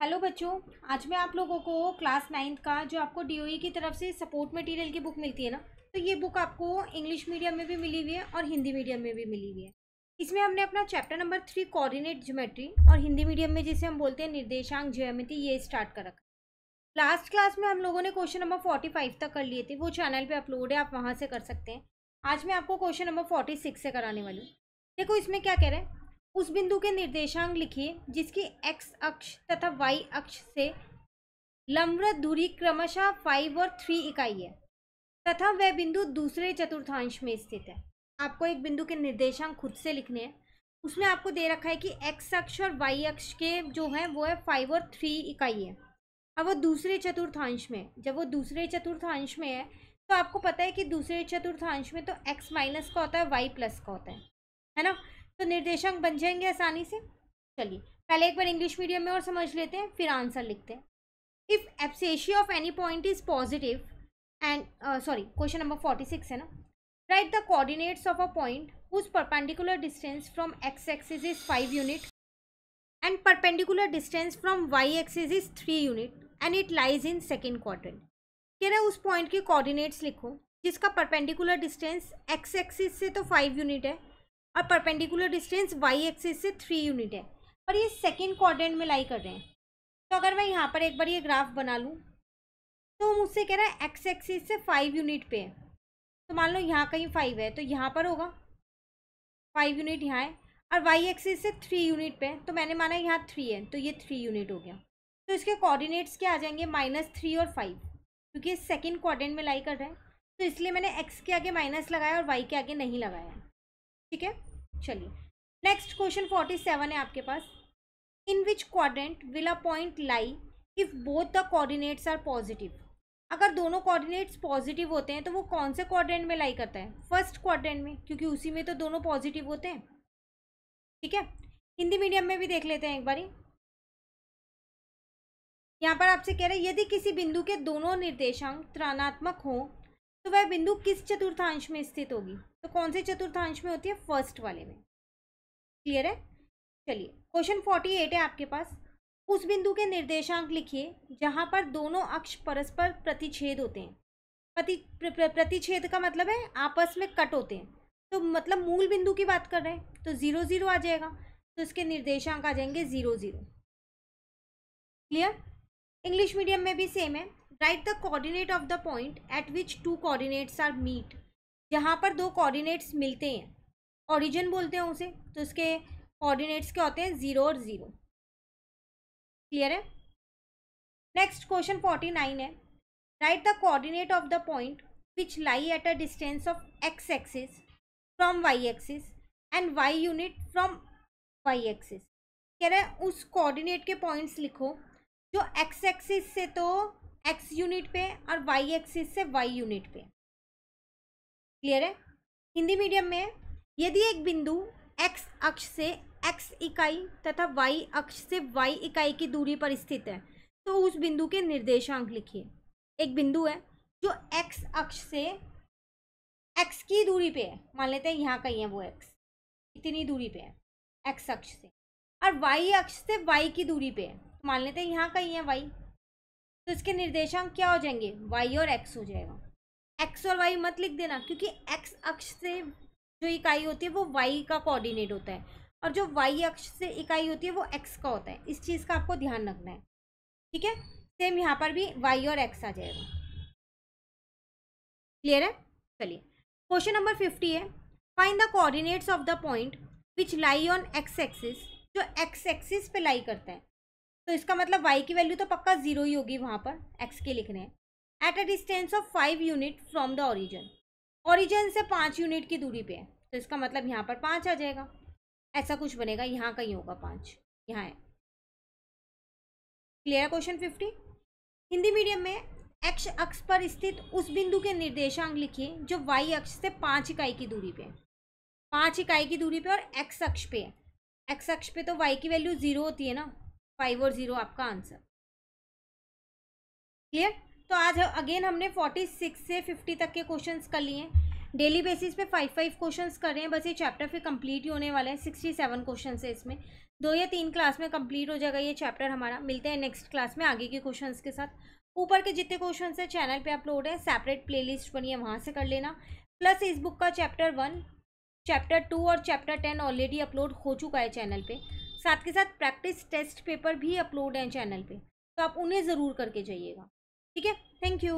Hello बच्चों। आज मैं आप लोगों को क्लास 9th का जो आपको डीओई की तरफ से सपोर्ट मटेरियल की बुक मिलती है ना, तो ये बुक आपको इंग्लिश मीडियम में भी मिली हुई है और हिंदी मीडियम में भी मिली हुई है। इसमें हमने अपना चैप्टर नंबर 3 कोऑर्डिनेट ज्योमेट्री और हिंदी मीडियम में जिसे हम बोलते हैं निर्देशांक ज्यामिति ये स्टार्ट कर रखा है। लास्ट क्लास में हम लोगों ने क्वेश्चन नंबर 45 तक कर लिए थे, वो चैनल पर अपलोड है, आप वहाँ से कर सकते हैं। आज मैं आपको क्वेश्चन नंबर 46 से कराने वाली हूँ। देखो इसमें क्या कह रहे हैं, उस बिंदु के निर्देशांक लिखिए जिसकी x अक्ष तथा y अक्ष से लंबवत दूरी क्रमशः 5 और 3 इकाई है तथा वह बिंदु दूसरे चतुर्थांश में स्थित है। आपको एक बिंदु के निर्देशांक खुद से लिखने हैं। उसमें आपको दे रखा है कि x अक्ष और y अक्ष के जो है वो है 5 और 3 इकाई है। अब वो दूसरे चतुर्थांश में, जब वो दूसरे चतुर्थांश में है तो आपको पता है कि दूसरे चतुर्थांश में तो x माइनस का होता है, y प्लस का होता है ना। तो निर्देशांक बन जाएंगे आसानी से। चलिए पहले एक बार इंग्लिश मीडियम में और समझ लेते हैं, फिर आंसर लिखते हैं। If abscissa of any point is positive and question number 46 है ना। Write the coordinates of a point whose perpendicular distance from x axis is 5 unit and perpendicular distance from Y axis is 3 unit and it lies in second quadrant. कह रहे उस point के coordinates लिखो जिसका perpendicular distance x axis से तो 5 unit है और परपेंडिकुलर डिस्टेंस वाई एक्सिस से 3 यूनिट है, पर ये सेकेंड क्वाड्रेंट में लाई कर रहे हैं। तो अगर मैं यहाँ पर एक बार ये ग्राफ बना लूँ तो मुझसे कह रहा है एक्स एक्सिस से 5 यूनिट पे है, तो मान लो यहाँ कहीं 5 है तो यहाँ पर होगा 5 यूनिट यहाँ है, और वाई एक्सिस से 3 यूनिट पे है तो मैंने माना यहाँ 3 है तो ये 3 यूनिट हो गया। तो इसके कोऑर्डिनेट्स क्या आ जाएंगे, -3 और 5, क्योंकि ये सेकेंड क्वाड्रेंट में लाई कर रहे हैं तो इसलिए मैंने एक्स के आगे माइनस लगाया और वाई के आगे नहीं लगाया। ठीक है, चलिए नेक्स्ट क्वेश्चन 47 है आपके पास। In which quadrant will a point lie if both the coordinates are positive. अगर दोनों कोऑर्डिनेट्स पॉजिटिव होते हैं तो वो कौन से क्वाड्रेंट में लाई करता है, फर्स्ट क्वाड्रेंट में, क्योंकि उसी में तो दोनों पॉजिटिव होते हैं। ठीक है, हिंदी मीडियम में भी देख लेते हैं एक बारी। यहाँ पर आपसे कह रहे हैं यदि किसी बिंदु के दोनों निर्देशांक ऋणात्मक हो तो वह बिंदु किस चतुर्थांश में स्थित होगी। तो कौन से चतुर्थांश में होती है, फर्स्ट वाले में। क्लियर है। चलिए क्वेश्चन 48 है आपके पास। उस बिंदु के निर्देशांक लिखिए जहां पर दोनों अक्ष परस्पर प्रतिच्छेद होते हैं। प्रतिच्छेद का मतलब है आपस में कट होते हैं, तो मतलब मूल बिंदु की बात कर रहे हैं, तो 0 0 आ जाएगा, तो इसके निर्देशांक आ जाएंगे 0 0। क्लियर। इंग्लिश मीडियम में भी सेम है। Write the coordinate of the point at which two coordinates are meet. जहाँ पर दो कोऑर्डिनेट्स मिलते हैं, ओरिजिन बोलते हैं उसे, तो इसके कोऑर्डिनेट्स क्या होते हैं, 0 और 0। क्लियर है। नेक्स्ट क्वेश्चन 49 है। Write the coordinate of the point which lie at a distance of X axis from Y axis and Y unit from Y axis. कह रहे हैं उस कोऑर्डिनेट के पॉइंट्स लिखो जो एक्स एक्सिस से तो एक्स यूनिट पे और वाई एक्सिस से वाई यूनिट पे। क्लियर है। हिंदी मीडियम में यदि एक बिंदु एक्स अक्ष से एक्स इकाई तथा वाई अक्ष से वाई इकाई की दूरी पर स्थित है तो उस बिंदु के निर्देशांक लिखिए। एक बिंदु है जो एक्स अक्ष से एक्स की दूरी पे है, मान लेते हैं यहाँ कहीं है वो एक्स, इतनी दूरी पे है एक्स अक्ष से, और वाई अक्ष से वाई की दूरी पे है, मान लेते हैं यहाँ कहीं है वाई, तो इसके निर्देशांक क्या हो जाएंगे, वाई और एक्स हो जाएगा। एक्स और वाई मत लिख देना, क्योंकि एक्स अक्ष से जो इकाई होती है वो वाई का कोऑर्डिनेट होता है और जो वाई अक्ष से इकाई होती है वो एक्स का होता है। इस चीज़ का आपको ध्यान रखना है। ठीक है, सेम यहाँ पर भी वाई और एक्स आ जाएगा। क्लियर है। चलिए क्वेश्चन नंबर 50 है। Find the coordinates of the point which lie on x axis. जो एक्स एक्सिस पे लाई करता है तो इसका मतलब वाई की वैल्यू तो पक्का 0 ही होगी, वहाँ पर एक्स के लिखने हैं। Eight a distance of 5 unit from the origin. Origin से 5 यूनिट की दूरी पे है, तो इसका मतलब यहाँ पर 5 आ जाएगा, ऐसा कुछ बनेगा, यहाँ कहीं होगा 5, यहाँ है। क्लियर है क्वेश्चन 50। हिंदी मीडियम में एक्स अक्ष पर स्थित उस बिंदु के निर्देशांक लिखिए जो वाई अक्ष से 5 इकाई की दूरी पे है। 5 इकाई की दूरी पे और एक्स अक्ष पे है। एक्स अक्ष पे तो वाई की वैल्यू 0 होती है ना, 5 और 0 आपका आंसर। क्लियर। तो आज अगेन हमने 46 से 50 तक के क्वेश्चंस कर लिए हैं। डेली बेसिस पे 5 क्वेश्चंस कर रहे हैं, बस ये चैप्टर फिर कंप्लीट ही होने वाले हैं। 67 क्वेश्चन है इसमें, 2 या 3 क्लास में कंप्लीट हो जाएगा ये चैप्टर हमारा। मिलते हैं नेक्स्ट क्लास में आगे के क्वेश्चंस के साथ। ऊपर के जितने क्वेश्चंस है चैनल पे अपलोड है, सेपरेट प्लेलिस्ट बनी है, वहाँ से कर लेना। प्लस इस बुक का चैप्टर 1, चैप्टर 2 और चैप्टर 10 ऑलरेडी अपलोड हो चुका है चैनल पे। साथ के साथ प्रैक्टिस टेस्ट पेपर भी अपलोड हैं चैनल पे, तो आप उन्हें ज़रूर करके जाइएगा। ठीक है, थैंक यू।